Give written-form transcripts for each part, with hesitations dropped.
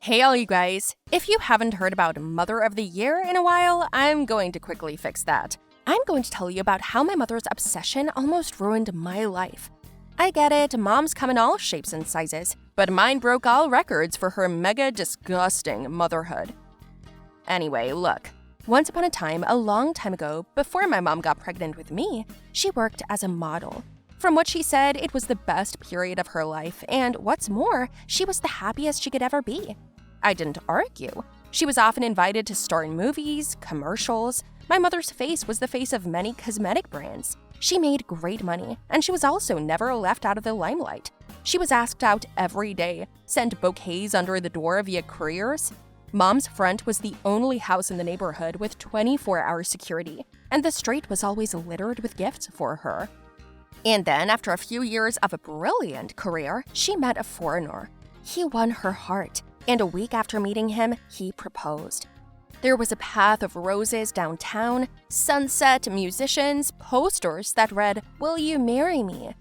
Hey all you guys, if you haven't heard about Mother of the Year in a while, I'm going to quickly fix that. I'm going to tell you about how my mother's obsession almost ruined my life. I get it, moms come in all shapes and sizes, but mine broke all records for her mega disgusting motherhood. Anyway, look. Once upon a time, a long time ago, before my mom got pregnant with me, she worked as a model. From what she said, it was the best period of her life, and what's more, she was the happiest she could ever be. I didn't argue. She was often invited to star in movies, commercials. My mother's face was the face of many cosmetic brands. She made great money, and she was also never left out of the limelight. She was asked out every day, sent bouquets under the door via couriers. Mom's front was the only house in the neighborhood with 24-hour security, and the street was always littered with gifts for her. And then, after a few years of a brilliant career, she met a foreigner. He won her heart, and a week after meeting him, he proposed. There was a path of roses downtown, sunset, musicians, posters that read, "Will you marry me?"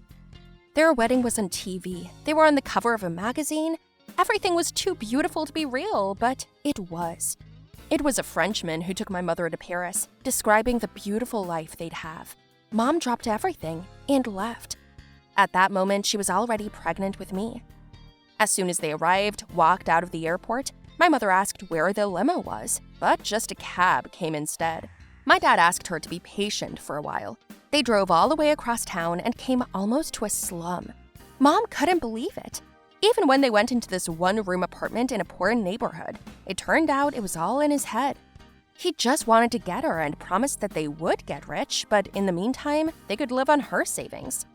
Their wedding was on TV. They were on the cover of a magazine. Everything was too beautiful to be real, but it was. It was a Frenchman who took my mother to Paris, describing the beautiful life they'd have. Mom dropped everything and left. At that moment, she was already pregnant with me. As soon as they arrived, walked out of the airport, my mother asked where the limo was, but just a cab came instead. My dad asked her to be patient for a while. They drove all the way across town and came almost to a slum. Mom couldn't believe it. Even when they went into this one-room apartment in a poor neighborhood, it turned out it was all in his head. He just wanted to get her and promised that they would get rich, but in the meantime, they could live on her savings.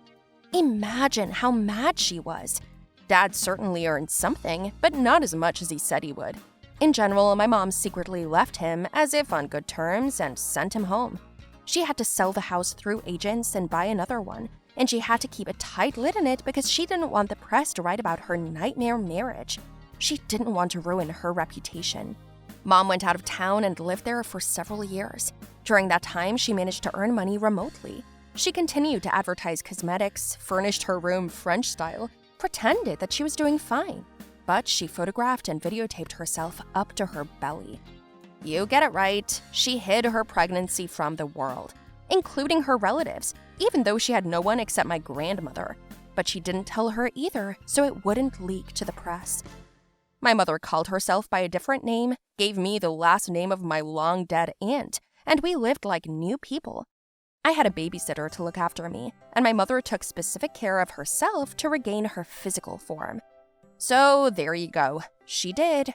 Imagine how mad she was. Dad certainly earned something, but not as much as he said he would. In general, my mom secretly left him, as if on good terms, and sent him home. She had to sell the house through agents and buy another one, and she had to keep a tight lid on it because she didn't want the press to write about her nightmare marriage. She didn't want to ruin her reputation. Mom went out of town and lived there for several years. During that time, she managed to earn money remotely. She continued to advertise cosmetics, furnished her room French style, pretended that she was doing fine. But she photographed and videotaped herself up to her belly. You get it right, she hid her pregnancy from the world, including her relatives, even though she had no one except my grandmother. But she didn't tell her either, so it wouldn't leak to the press. My mother called herself by a different name, gave me the last name of my long-dead aunt, and we lived like new people. I had a babysitter to look after me, and my mother took specific care of herself to regain her physical form. So there you go, she did.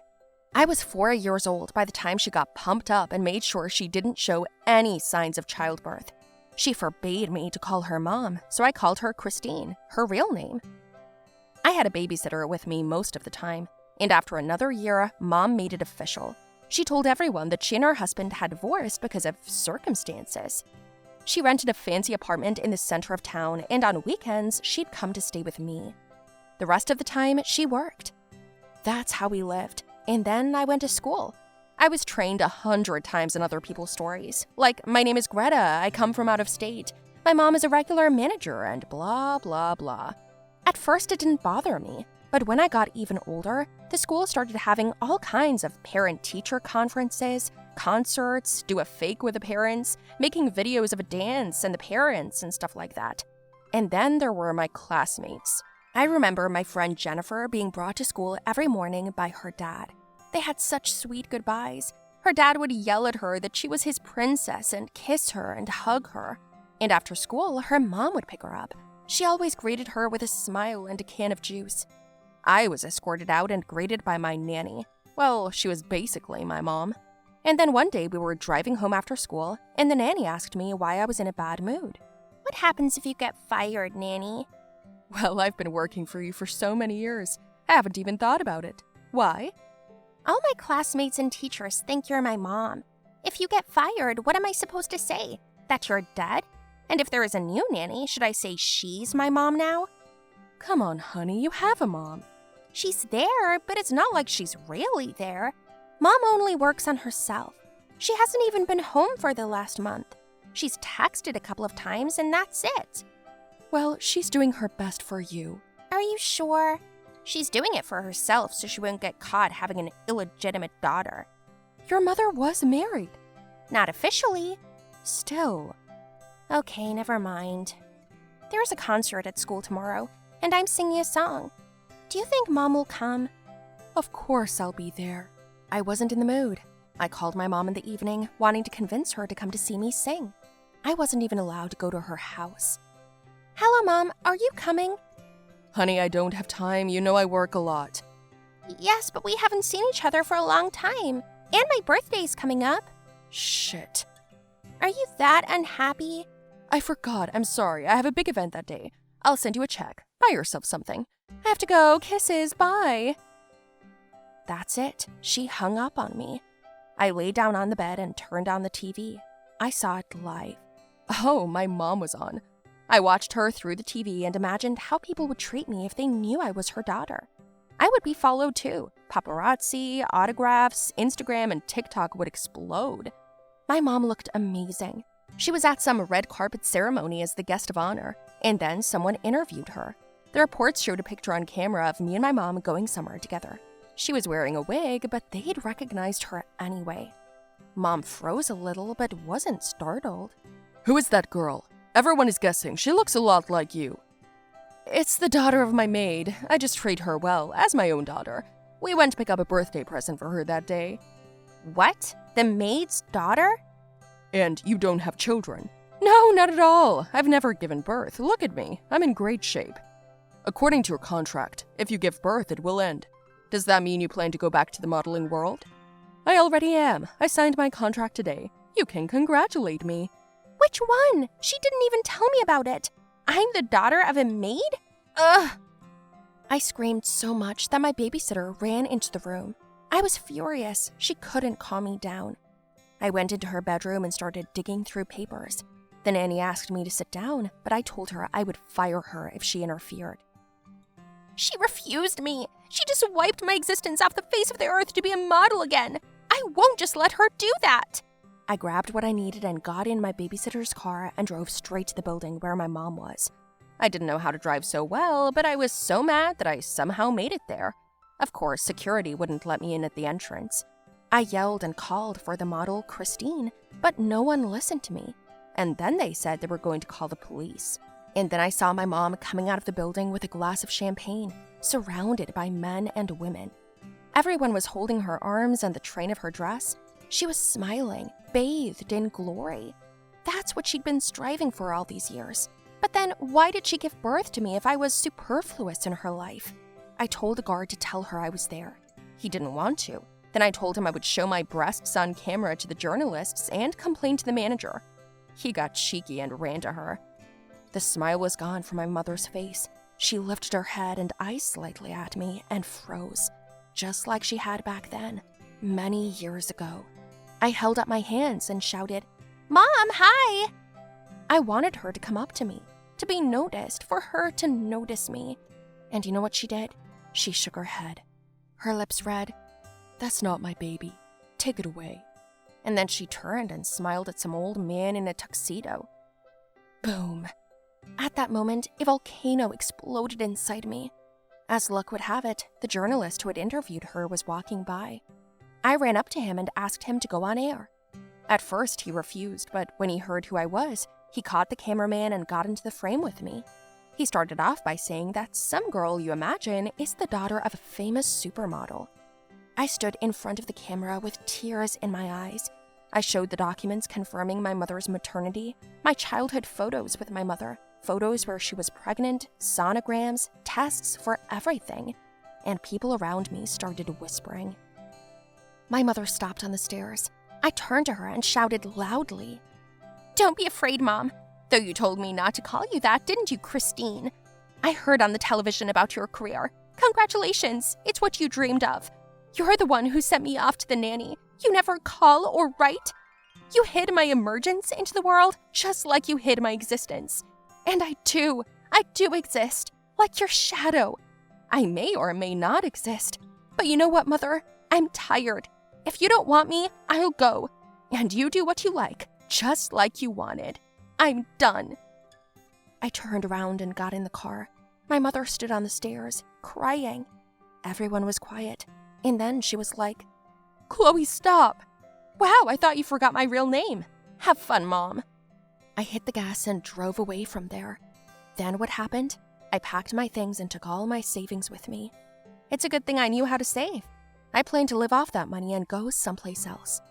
I was 4 years old by the time she got pumped up and made sure she didn't show any signs of childbirth. She forbade me to call her mom, so I called her Christine, her real name. I had a babysitter with me most of the time, and after another year, Mom made it official. She told everyone that she and her husband had divorced because of circumstances. She rented a fancy apartment in the center of town, and on weekends, she'd come to stay with me. The rest of the time, she worked. That's how we lived. And then I went to school. I was trained 100 times in other people's stories. Like, my name is Greta, I come from out of state. My mom is a regular manager, and blah, blah, blah. At first, it didn't bother me. But when I got even older, the school started having all kinds of parent-teacher conferences, concerts, do a fake with the parents, making videos of a dance and the parents and stuff like that. And then there were my classmates. I remember my friend Jennifer being brought to school every morning by her dad. They had such sweet goodbyes. Her dad would yell at her that she was his princess and kiss her and hug her. And after school, her mom would pick her up. She always greeted her with a smile and a can of juice. I was escorted out and greeted by my nanny. Well, she was basically my mom. And then one day we were driving home after school, and the nanny asked me why I was in a bad mood. "What happens if you get fired, Nanny?" "Well, I've been working for you for so many years. I haven't even thought about it. Why?" "All my classmates and teachers think you're my mom. If you get fired, what am I supposed to say? That you're dead? And if there is a new nanny, should I say she's my mom now?" "Come on, honey, you have a mom." "She's there, but it's not like she's really there. Mom only works on herself. She hasn't even been home for the last month. She's texted a couple of times and that's it." "Well, she's doing her best for you." "Are you sure?" She's doing it for herself so she won't get caught having an illegitimate daughter. Your mother was married. Not officially. Still. Okay, never mind. There's a concert at school tomorrow, and I'm singing a song. Do you think Mom will come? Of course I'll be there. I wasn't in the mood. I called my mom in the evening, wanting to convince her to come to see me sing. I wasn't even allowed to go to her house. Hello, Mom. Are you coming? Honey, I don't have time. You know I work a lot. Yes, but we haven't seen each other for a long time. And my birthday's coming up. Shit. Are you that unhappy? I forgot. I'm sorry. I have a big event that day. I'll send you a check. Buy yourself something. I have to go. Kisses. Bye. That's it. She hung up on me. I lay down on the bed and turned on the TV. I saw it live. Oh, my mom was on. I watched her through the TV and imagined how people would treat me if they knew I was her daughter. I would be followed too. Paparazzi, autographs, Instagram, and TikTok would explode. My mom looked amazing. She was at some red carpet ceremony as the guest of honor, and then someone interviewed her. The reports showed a picture on camera of me and my mom going somewhere together. She was wearing a wig, but they'd recognized her anyway. Mom froze a little, but wasn't startled. Who is that girl? Everyone is guessing. She looks a lot like you. It's the daughter of my maid. I just treat her well, as my own daughter. We went to pick up a birthday present for her that day. What? The maid's daughter? And you don't have children? No, not at all. I've never given birth. Look at me. I'm in great shape. According to your contract, if you give birth, it will end. Does that mean you plan to go back to the modeling world? I already am. I signed my contract today. You can congratulate me. Which one? She didn't even tell me about it. I'm the daughter of a maid? Ugh. I screamed so much that my babysitter ran into the room. I was furious. She couldn't calm me down. I went into her bedroom and started digging through papers. The nanny asked me to sit down, but I told her I would fire her if she interfered. She refused me. She just wiped my existence off the face of the earth to be a model again. I won't just let her do that. I grabbed what I needed and got in my babysitter's car and drove straight to the building where my mom was. I didn't know how to drive so well, but I was so mad that I somehow made it there. Of course, security wouldn't let me in at the entrance. I yelled and called for the model, Christine, but no one listened to me. And then they said they were going to call the police. And then I saw my mom coming out of the building with a glass of champagne, surrounded by men and women. Everyone was holding her arms and the train of her dress. She was smiling, bathed in glory. That's what she'd been striving for all these years. But then why did she give birth to me if I was superfluous in her life? I told the guard to tell her I was there. He didn't want to. Then I told him I would show my breasts on camera to the journalists and complain to the manager. He got cheeky and ran to her. The smile was gone from my mother's face. She lifted her head and eyes slightly at me and froze, just like she had back then, many years ago. I held up my hands and shouted, "Mom, hi!" I wanted her to come up to me, to be noticed, for her to notice me. And you know what she did? She shook her head. Her lips read, "That's not my baby. Take it away." And then she turned and smiled at some old man in a tuxedo. Boom. At that moment, a volcano exploded inside me. As luck would have it, the journalist who had interviewed her was walking by. I ran up to him and asked him to go on air. At first, he refused, but when he heard who I was, he caught the cameraman and got into the frame with me. He started off by saying that some girl you imagine is the daughter of a famous supermodel. I stood in front of the camera with tears in my eyes. I showed the documents confirming my mother's maternity, my childhood photos with my mother, photos where she was pregnant, sonograms, tests for everything. And people around me started whispering. My mother stopped on the stairs. I turned to her and shouted loudly, "Don't be afraid, Mom. Though you told me not to call you that, didn't you, Christine? I heard on the television about your career. Congratulations, it's what you dreamed of. You're the one who sent me off to the nanny. You never call or write. You hid my emergence into the world just like you hid my existence. And I do exist, like your shadow. I may or may not exist. But you know what, Mother? I'm tired. If you don't want me, I'll go. And you do what you like, just like you wanted. I'm done." I turned around and got in the car. My mother stood on the stairs, crying. Everyone was quiet. And then she was like, "Chloe, stop! Wow, I thought you forgot my real name. Have fun, Mom." I hit the gas and drove away from there. Then what happened? I packed my things and took all my savings with me. It's a good thing I knew how to save. I planned to live off that money and go someplace else.